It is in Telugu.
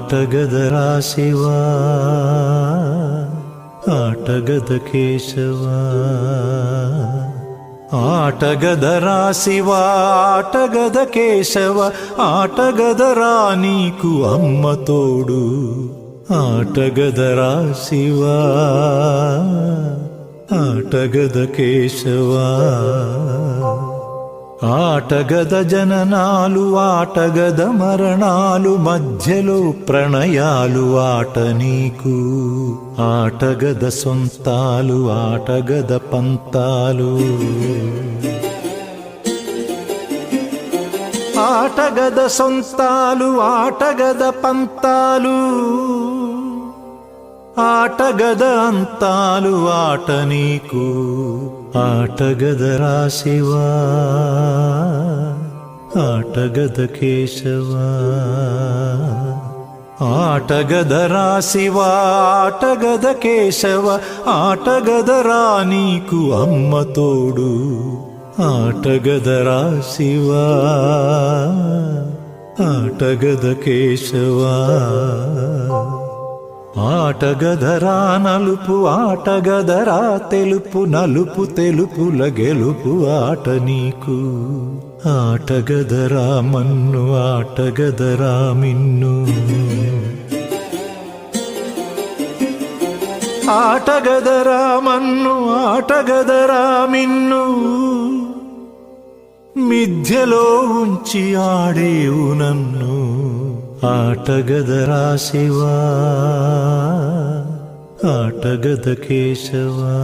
ఆటగదరా శివా, ఆటగద కేశవా. ఆటగదరా శివా, ఆటగద కేశవ, ఆటగదరా నీకు అమ్మ తోడు. ఆటగదరా శివా, ఆటగద కేశవా. ఆటగద జననాలు, ఆటగద మరణాలు, మధ్యలో ప్రణయాలు ఆట నీకు. ఆటగద సొంతాలు, ఆటగద పంతాలు. ఆటగద సొంతాలు, ఆటగద పంతాలు, ఆటగద అంతాలు ఆట నీకు. ఆటగదరా శివా, ఆటగద కేశవా. ఆటగదరా శివా, ఆటగద కేశవ, ఆటగదరా నీకు అమ్మ తోడు. ఆటగదరా శివా, ఆటగద కేశవా. ఆటగదరా నలుపు, ఆటగదరా తెలుపు, నలుపు తెలుపుల గెలుపు ఆట నీకు. ఆటగదరా మన్ను, ఆటగదరా మిన్ను. ఆటగదరా మన్ను, ఆటగదరా మిన్ను. మిథ్యలో ఉంచి ఆడేవు నన్ను. ఆటగదరా శివా, ఆటగద కేశవా.